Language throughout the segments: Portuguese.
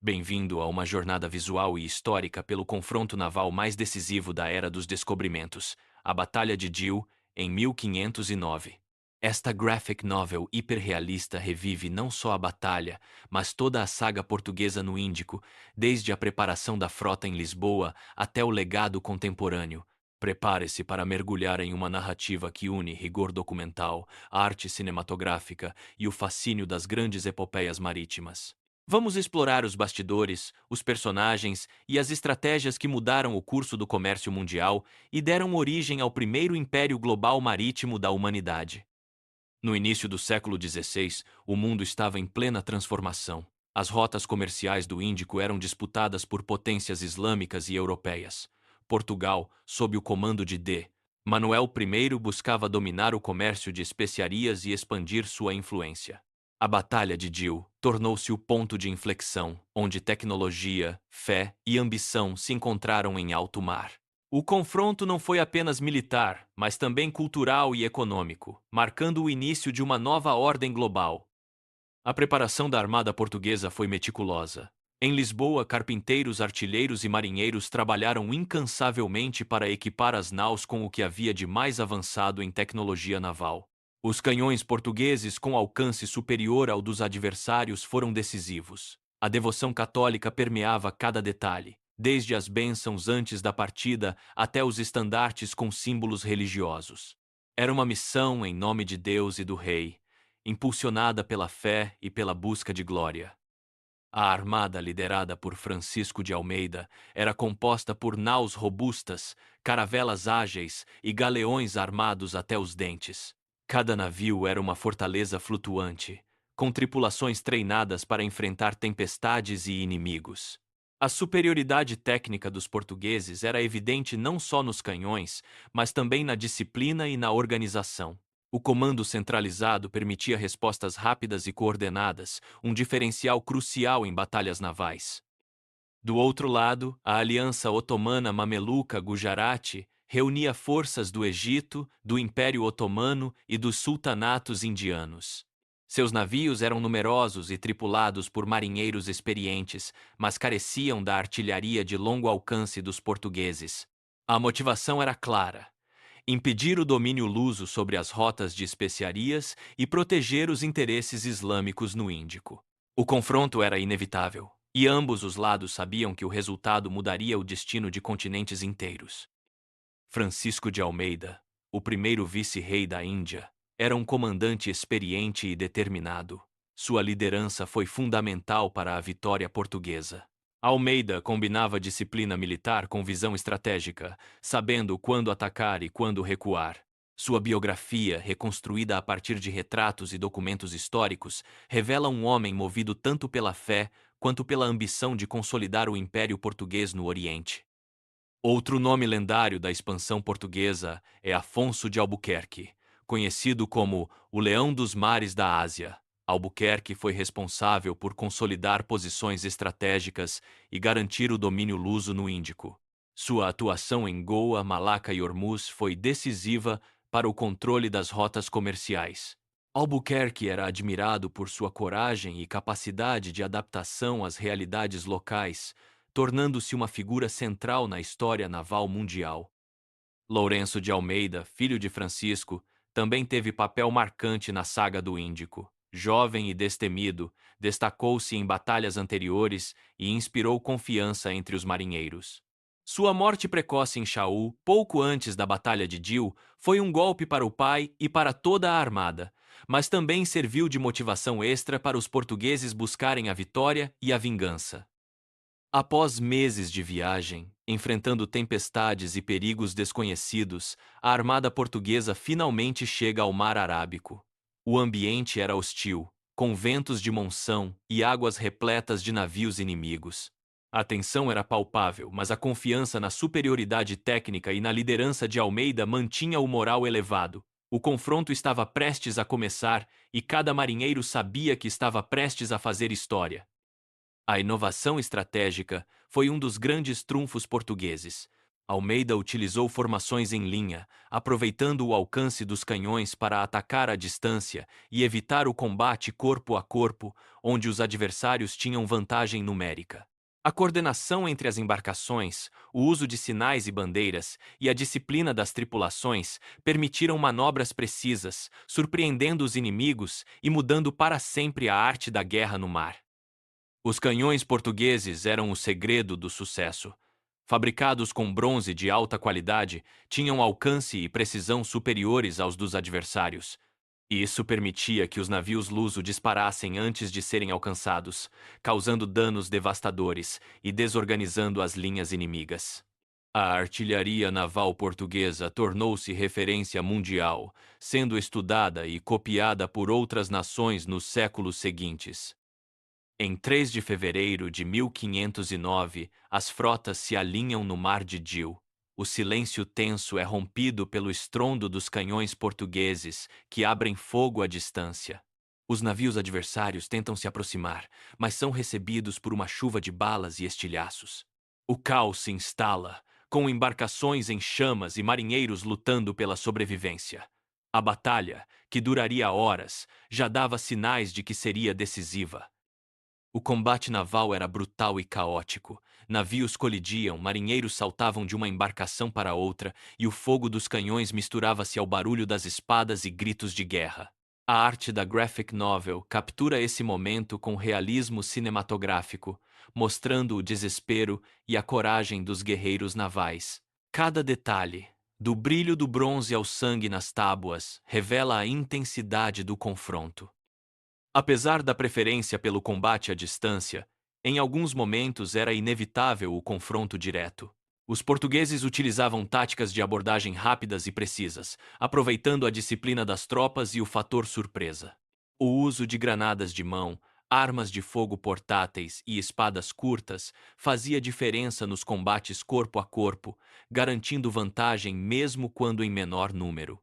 Bem-vindo a uma jornada visual e histórica pelo confronto naval mais decisivo da Era dos Descobrimentos, a Batalha de Jiu, em 1509. Esta graphic novel hiperrealista revive não só a batalha, mas toda a saga portuguesa no Índico, desde a preparação da frota em Lisboa até o legado contemporâneo. Prepare-se para mergulhar em uma narrativa que une rigor documental, arte cinematográfica e o fascínio das grandes epopeias marítimas. Vamos explorar os bastidores, os personagens e as estratégias que mudaram o curso do comércio mundial e deram origem ao primeiro império global marítimo da humanidade. No início do século XVI, o mundo estava em plena transformação. As rotas comerciais do Índico eram disputadas por potências islâmicas e europeias. Portugal, sob o comando de Manuel I, buscava dominar o comércio de especiarias e expandir sua influência. A Batalha de Jiu tornou-se o ponto de inflexão, onde tecnologia, fé e ambição se encontraram em alto mar. O confronto não foi apenas militar, mas também cultural e econômico, marcando o início de uma nova ordem global. A preparação da armada portuguesa foi meticulosa. Em Lisboa, carpinteiros, artilheiros e marinheiros trabalharam incansavelmente para equipar as naus com o que havia de mais avançado em tecnologia naval. Os canhões portugueses, com alcance superior ao dos adversários, foram decisivos. A devoção católica permeava cada detalhe, desde as bênçãos antes da partida até os estandartes com símbolos religiosos. Era uma missão em nome de Deus e do Rei, impulsionada pela fé e pela busca de glória. A armada, liderada por Francisco de Almeida, era composta por naus robustas, caravelas ágeis e galeões armados até os dentes. Cada navio era uma fortaleza flutuante, com tripulações treinadas para enfrentar tempestades e inimigos. A superioridade técnica dos portugueses era evidente não só nos canhões, mas também na disciplina e na organização. O comando centralizado permitia respostas rápidas e coordenadas, um diferencial crucial em batalhas navais. Do outro lado, a aliança otomana-mameluca-gujarati reunia forças do Egito, do Império Otomano e dos sultanatos indianos. Seus navios eram numerosos e tripulados por marinheiros experientes, mas careciam da artilharia de longo alcance dos portugueses. A motivação era clara: impedir o domínio luso sobre as rotas de especiarias e proteger os interesses islâmicos no Índico. O confronto era inevitável, e ambos os lados sabiam que o resultado mudaria o destino de continentes inteiros. Francisco de Almeida, o primeiro vice-rei da Índia, era um comandante experiente e determinado. Sua liderança foi fundamental para a vitória portuguesa. Almeida combinava disciplina militar com visão estratégica, sabendo quando atacar e quando recuar. Sua biografia, reconstruída a partir de retratos e documentos históricos, revela um homem movido tanto pela fé quanto pela ambição de consolidar o Império Português no Oriente. Outro nome lendário da expansão portuguesa é Afonso de Albuquerque, conhecido como o Leão dos Mares da Ásia. Albuquerque foi responsável por consolidar posições estratégicas e garantir o domínio luso no Índico. Sua atuação em Goa, Malaca e Hormuz foi decisiva para o controle das rotas comerciais. Albuquerque era admirado por sua coragem e capacidade de adaptação às realidades locais, tornando-se uma figura central na história naval mundial. Lourenço de Almeida, filho de Francisco, também teve papel marcante na saga do Índico. Jovem e destemido, destacou-se em batalhas anteriores e inspirou confiança entre os marinheiros. Sua morte precoce em Chaú, pouco antes da Batalha de Jiu, foi um golpe para o pai e para toda a armada, mas também serviu de motivação extra para os portugueses buscarem a vitória e a vingança. Após meses de viagem, enfrentando tempestades e perigos desconhecidos, a armada portuguesa finalmente chega ao Mar Arábico. O ambiente era hostil, com ventos de monção e águas repletas de navios inimigos. A tensão era palpável, mas a confiança na superioridade técnica e na liderança de Almeida mantinha o moral elevado. O confronto estava prestes a começar e cada marinheiro sabia que estava prestes a fazer história. A inovação estratégica foi um dos grandes trunfos portugueses. Almeida utilizou formações em linha, aproveitando o alcance dos canhões para atacar à distância e evitar o combate corpo a corpo, onde os adversários tinham vantagem numérica. A coordenação entre as embarcações, o uso de sinais e bandeiras e a disciplina das tripulações permitiram manobras precisas, surpreendendo os inimigos e mudando para sempre a arte da guerra no mar. Os canhões portugueses eram o segredo do sucesso. Fabricados com bronze de alta qualidade, tinham alcance e precisão superiores aos dos adversários. Isso permitia que os navios luso disparassem antes de serem alcançados, causando danos devastadores e desorganizando as linhas inimigas. A artilharia naval portuguesa tornou-se referência mundial, sendo estudada e copiada por outras nações nos séculos seguintes. Em 3 de fevereiro de 1509, as frotas se alinham no Mar de Jiu. O silêncio tenso é rompido pelo estrondo dos canhões portugueses, que abrem fogo à distância. Os navios adversários tentam se aproximar, mas são recebidos por uma chuva de balas e estilhaços. O caos se instala, com embarcações em chamas e marinheiros lutando pela sobrevivência. A batalha, que duraria horas, já dava sinais de que seria decisiva. O combate naval era brutal e caótico. Navios colidiam, marinheiros saltavam de uma embarcação para outra, e o fogo dos canhões misturava-se ao barulho das espadas e gritos de guerra. A arte da graphic novel captura esse momento com realismo cinematográfico, mostrando o desespero e a coragem dos guerreiros navais. Cada detalhe, do brilho do bronze ao sangue nas tábuas, revela a intensidade do confronto. Apesar da preferência pelo combate à distância, em alguns momentos era inevitável o confronto direto. Os portugueses utilizavam táticas de abordagem rápidas e precisas, aproveitando a disciplina das tropas e o fator surpresa. O uso de granadas de mão, armas de fogo portáteis e espadas curtas fazia diferença nos combates corpo a corpo, garantindo vantagem mesmo quando em menor número.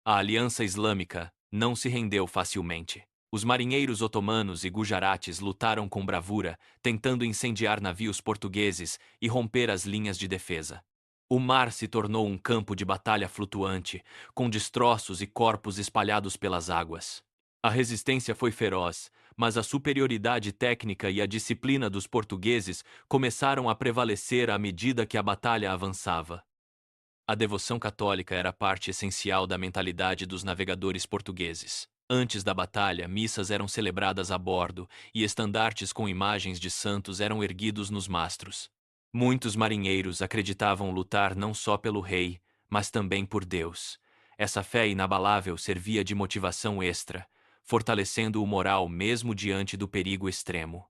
A Aliança Islâmica não se rendeu facilmente. Os marinheiros otomanos e gujarates lutaram com bravura, tentando incendiar navios portugueses e romper as linhas de defesa. O mar se tornou um campo de batalha flutuante, com destroços e corpos espalhados pelas águas. A resistência foi feroz, mas a superioridade técnica e a disciplina dos portugueses começaram a prevalecer à medida que a batalha avançava. A devoção católica era parte essencial da mentalidade dos navegadores portugueses. Antes da batalha, missas eram celebradas a bordo e estandartes com imagens de santos eram erguidos nos mastros. Muitos marinheiros acreditavam lutar não só pelo rei, mas também por Deus. Essa fé inabalável servia de motivação extra, fortalecendo o moral mesmo diante do perigo extremo.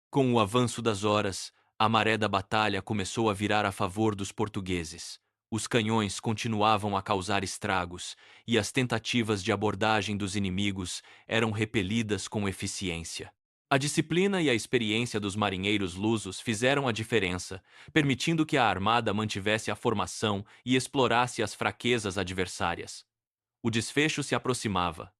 Com o avanço das horas, a maré da batalha começou a virar a favor dos portugueses. Os canhões continuavam a causar estragos, e as tentativas de abordagem dos inimigos eram repelidas com eficiência. A disciplina e a experiência dos marinheiros lusos fizeram a diferença, permitindo que a armada mantivesse a formação e explorasse as fraquezas adversárias. O desfecho se aproximava.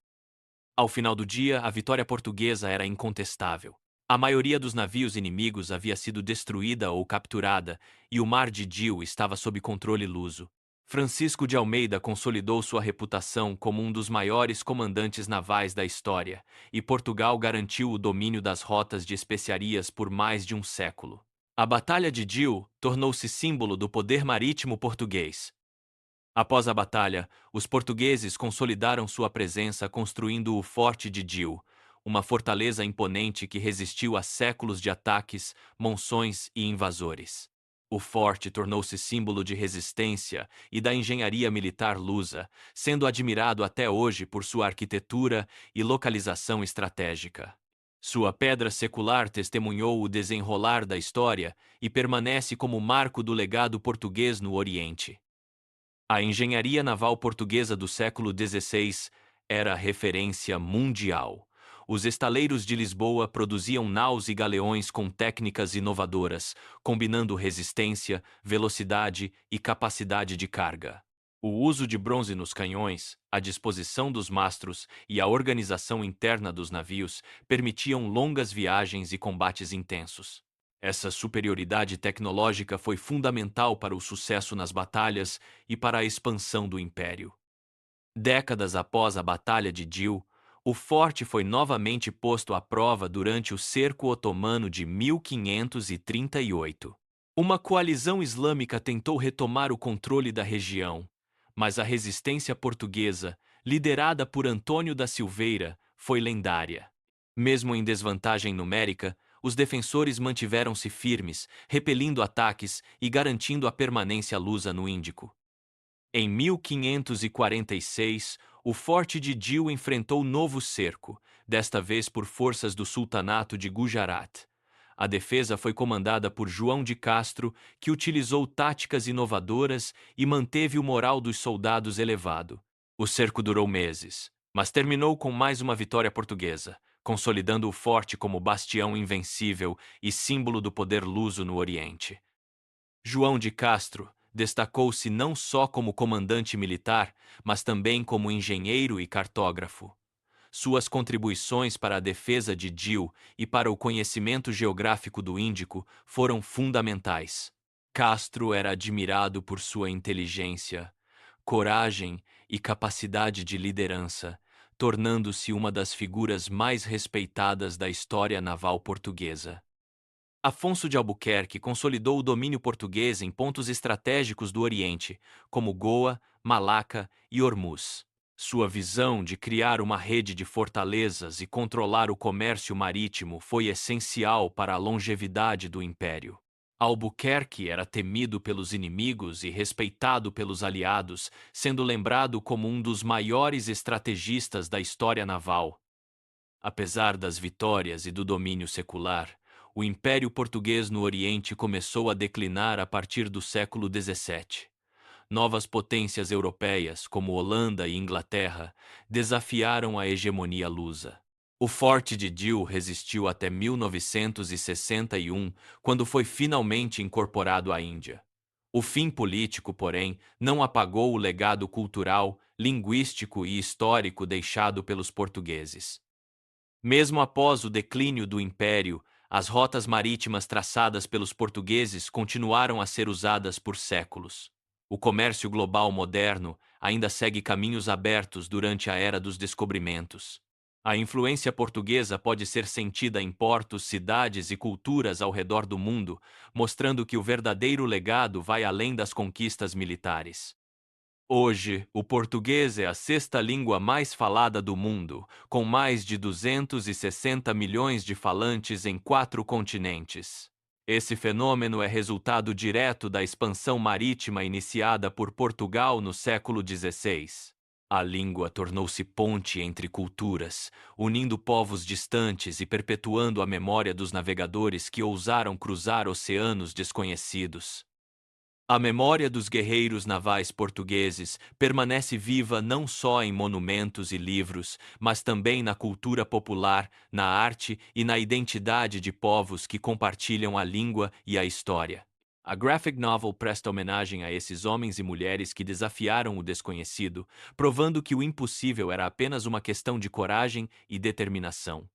Ao final do dia, a vitória portuguesa era incontestável. A maioria dos navios inimigos havia sido destruída ou capturada, e o Mar de Jiu estava sob controle luso. Francisco de Almeida consolidou sua reputação como um dos maiores comandantes navais da história, e Portugal garantiu o domínio das rotas de especiarias por mais de um século. A Batalha de Jiu tornou-se símbolo do poder marítimo português. Após a batalha, os portugueses consolidaram sua presença construindo o Forte de Jiu, uma fortaleza imponente que resistiu a séculos de ataques, monções e invasores. O forte tornou-se símbolo de resistência e da engenharia militar lusa, sendo admirado até hoje por sua arquitetura e localização estratégica. Sua pedra secular testemunhou o desenrolar da história e permanece como marco do legado português no Oriente. A engenharia naval portuguesa do século XVI era referência mundial. Os estaleiros de Lisboa produziam naus e galeões com técnicas inovadoras, combinando resistência, velocidade e capacidade de carga. O uso de bronze nos canhões, a disposição dos mastros e a organização interna dos navios permitiam longas viagens e combates intensos. Essa superioridade tecnológica foi fundamental para o sucesso nas batalhas e para a expansão do império. Décadas após a Batalha de Dil, o forte foi novamente posto à prova durante o cerco otomano de 1538. Uma coalizão islâmica tentou retomar o controle da região, mas a resistência portuguesa, liderada por Antônio da Silveira, foi lendária. Mesmo em desvantagem numérica, os defensores mantiveram-se firmes, repelindo ataques e garantindo a permanência lusa no Índico. Em 1546, o forte de Dil enfrentou novo cerco, desta vez por forças do sultanato de Gujarat. A defesa foi comandada por João de Castro, que utilizou táticas inovadoras e manteve o moral dos soldados elevado. O cerco durou meses, mas terminou com mais uma vitória portuguesa, consolidando o forte como bastião invencível e símbolo do poder luso no Oriente. João de Castro destacou-se não só como comandante militar, mas também como engenheiro e cartógrafo. Suas contribuições para a defesa de Dil e para o conhecimento geográfico do Índico foram fundamentais. Castro era admirado por sua inteligência, coragem e capacidade de liderança, tornando-se uma das figuras mais respeitadas da história naval portuguesa. Afonso de Albuquerque consolidou o domínio português em pontos estratégicos do Oriente, como Goa, Malaca e Hormuz. Sua visão de criar uma rede de fortalezas e controlar o comércio marítimo foi essencial para a longevidade do império. Albuquerque era temido pelos inimigos e respeitado pelos aliados, sendo lembrado como um dos maiores estrategistas da história naval. Apesar das vitórias e do domínio secular, o Império Português no Oriente começou a declinar a partir do século XVII. Novas potências europeias, como Holanda e Inglaterra, desafiaram a hegemonia lusa. O Forte de Dil resistiu até 1961, quando foi finalmente incorporado à Índia. O fim político, porém, não apagou o legado cultural, linguístico e histórico deixado pelos portugueses. Mesmo após o declínio do império, as rotas marítimas traçadas pelos portugueses continuaram a ser usadas por séculos. O comércio global moderno ainda segue caminhos abertos durante a era dos descobrimentos. A influência portuguesa pode ser sentida em portos, cidades e culturas ao redor do mundo, mostrando que o verdadeiro legado vai além das conquistas militares. Hoje, o português é a sexta língua mais falada do mundo, com mais de 260 milhões de falantes em 4 continentes. Esse fenômeno é resultado direto da expansão marítima iniciada por Portugal no século XVI. A língua tornou-se ponte entre culturas, unindo povos distantes e perpetuando a memória dos navegadores que ousaram cruzar oceanos desconhecidos. A memória dos guerreiros navais portugueses permanece viva não só em monumentos e livros, mas também na cultura popular, na arte e na identidade de povos que compartilham a língua e a história. A graphic novel presta homenagem a esses homens e mulheres que desafiaram o desconhecido, provando que o impossível era apenas uma questão de coragem e determinação.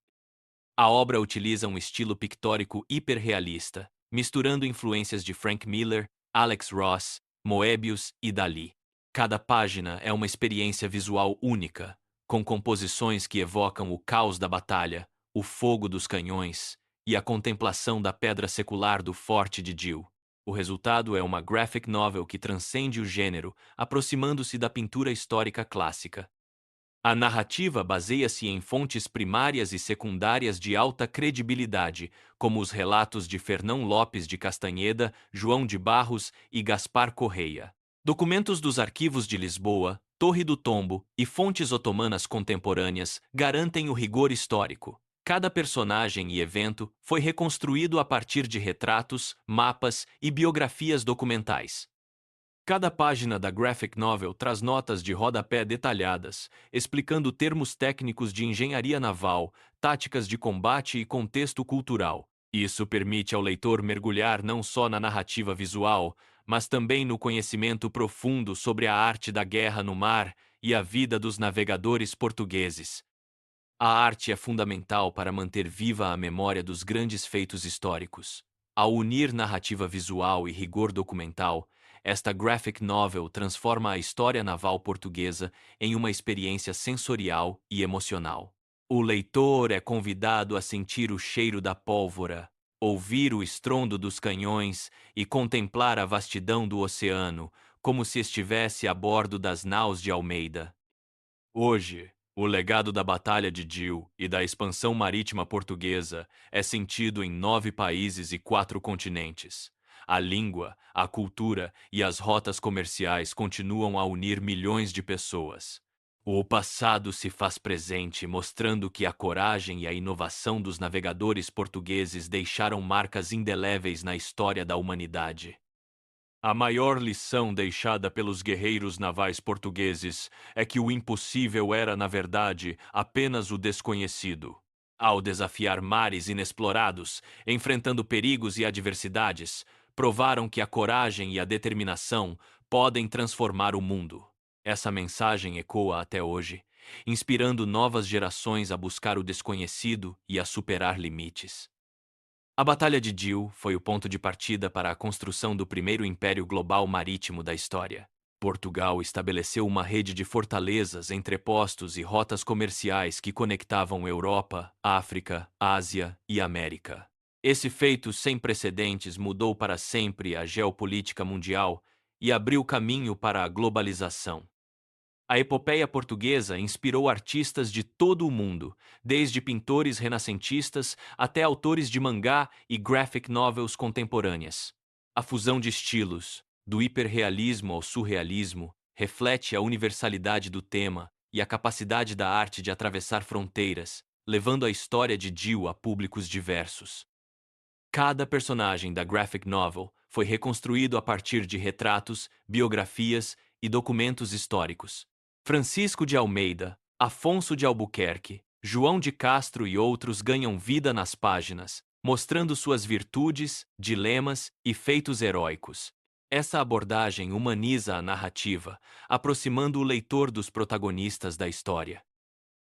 A obra utiliza um estilo pictórico hiperrealista, misturando influências de Frank Miller, Alex Ross, Moebius e Dalí. Cada página é uma experiência visual única, com composições que evocam o caos da batalha, o fogo dos canhões e a contemplação da pedra secular do Forte de Dil. O resultado é uma graphic novel que transcende o gênero, aproximando-se da pintura histórica clássica. A narrativa baseia-se em fontes primárias e secundárias de alta credibilidade, como os relatos de Fernão Lopes de Castanheda, João de Barros e Gaspar Correia. Documentos dos arquivos de Lisboa, Torre do Tombo e fontes otomanas contemporâneas garantem o rigor histórico. Cada personagem e evento foi reconstruído a partir de retratos, mapas e biografias documentais. Cada página da graphic novel traz notas de rodapé detalhadas, explicando termos técnicos de engenharia naval, táticas de combate e contexto cultural. Isso permite ao leitor mergulhar não só na narrativa visual, mas também no conhecimento profundo sobre a arte da guerra no mar e a vida dos navegadores portugueses. A arte é fundamental para manter viva a memória dos grandes feitos históricos. Ao unir narrativa visual e rigor documental, esta graphic novel transforma a história naval portuguesa em uma experiência sensorial e emocional. O leitor é convidado a sentir o cheiro da pólvora, ouvir o estrondo dos canhões e contemplar a vastidão do oceano, como se estivesse a bordo das naus de Almeida. Hoje, o legado da Batalha de Jiu e da expansão marítima portuguesa é sentido em 9 países e 4 continentes. A língua, a cultura e as rotas comerciais continuam a unir milhões de pessoas. O passado se faz presente, mostrando que a coragem e a inovação dos navegadores portugueses deixaram marcas indeléveis na história da humanidade. A maior lição deixada pelos guerreiros navais portugueses é que o impossível era, na verdade, apenas o desconhecido. Ao desafiar mares inexplorados, enfrentando perigos e adversidades, provaram que a coragem e a determinação podem transformar o mundo. Essa mensagem ecoa até hoje, inspirando novas gerações a buscar o desconhecido e a superar limites. A Batalha de Jiu foi o ponto de partida para a construção do primeiro império global marítimo da história. Portugal estabeleceu uma rede de fortalezas, entrepostos e rotas comerciais que conectavam Europa, África, Ásia e América. Esse feito sem precedentes mudou para sempre a geopolítica mundial e abriu caminho para a globalização. A epopeia portuguesa inspirou artistas de todo o mundo, desde pintores renascentistas até autores de mangá e graphic novels contemporâneas. A fusão de estilos, do hiperrealismo ao surrealismo, reflete a universalidade do tema e a capacidade da arte de atravessar fronteiras, levando a história de Jill a públicos diversos. Cada personagem da graphic novel foi reconstruído a partir de retratos, biografias e documentos históricos. Francisco de Almeida, Afonso de Albuquerque, João de Castro e outros ganham vida nas páginas, mostrando suas virtudes, dilemas e feitos heróicos. Essa abordagem humaniza a narrativa, aproximando o leitor dos protagonistas da história.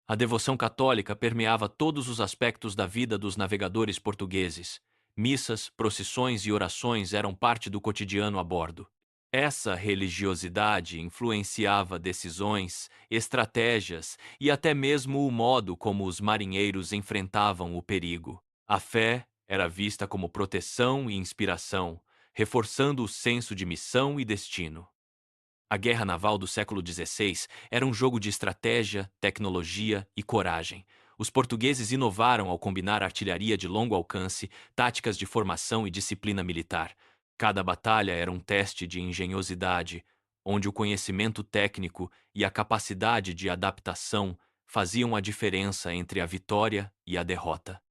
A devoção católica permeava todos os aspectos da vida dos navegadores portugueses. Missas, procissões e orações eram parte do cotidiano a bordo. Essa religiosidade influenciava decisões, estratégias e até mesmo o modo como os marinheiros enfrentavam o perigo. A fé era vista como proteção e inspiração, reforçando o senso de missão e destino. A guerra naval do século XVI era um jogo de estratégia, tecnologia e coragem. Os portugueses inovaram ao combinar artilharia de longo alcance, táticas de formação e disciplina militar. Cada batalha era um teste de engenhosidade, onde o conhecimento técnico e a capacidade de adaptação faziam a diferença entre a vitória e a derrota.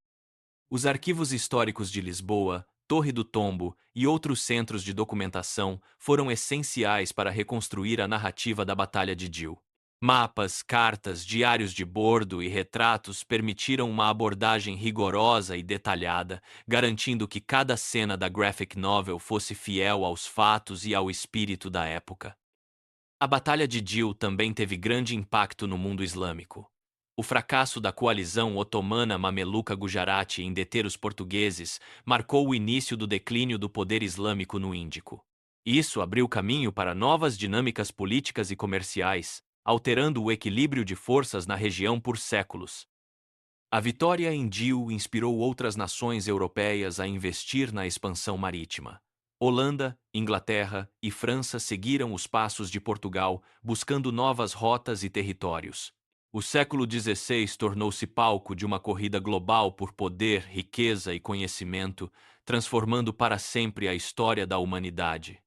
Os arquivos históricos de Lisboa, Torre do Tombo e outros centros de documentação foram essenciais para reconstruir a narrativa da Batalha de Jiu. Mapas, cartas, diários de bordo e retratos permitiram uma abordagem rigorosa e detalhada, garantindo que cada cena da graphic novel fosse fiel aos fatos e ao espírito da época. A Batalha de Jiu também teve grande impacto no mundo islâmico. O fracasso da coalizão otomana-mameluca-gujarati em deter os portugueses marcou o início do declínio do poder islâmico no Índico. Isso abriu caminho para novas dinâmicas políticas e comerciais, alterando o equilíbrio de forças na região por séculos. A vitória em Jiu inspirou outras nações europeias a investir na expansão marítima. Holanda, Inglaterra e França seguiram os passos de Portugal, buscando novas rotas e territórios. O século XVI tornou-se palco de uma corrida global por poder, riqueza e conhecimento, transformando para sempre a história da humanidade.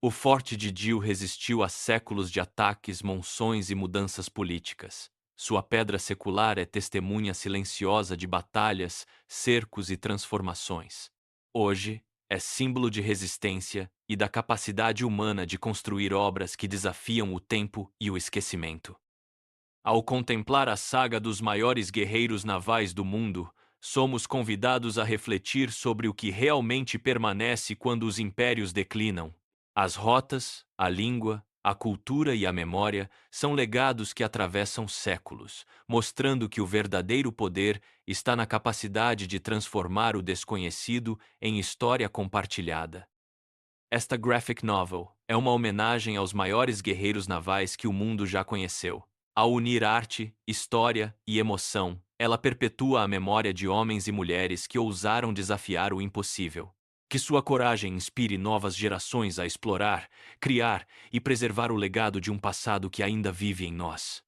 O Forte de Jiu resistiu a séculos de ataques, monções e mudanças políticas. Sua pedra secular é testemunha silenciosa de batalhas, cercos e transformações. Hoje, é símbolo de resistência e da capacidade humana de construir obras que desafiam o tempo e o esquecimento. Ao contemplar a saga dos maiores guerreiros navais do mundo, somos convidados a refletir sobre o que realmente permanece quando os impérios declinam. As rotas, a língua, A cultura e a memória são legados que atravessam séculos, mostrando que o verdadeiro poder está na capacidade de transformar o desconhecido em história compartilhada. Esta graphic novel é uma homenagem aos maiores guerreiros navais que o mundo já conheceu. Ao unir arte, história e emoção, ela perpetua a memória de homens e mulheres que ousaram desafiar o impossível. Que sua coragem inspire novas gerações a explorar, criar e preservar o legado de um passado que ainda vive em nós.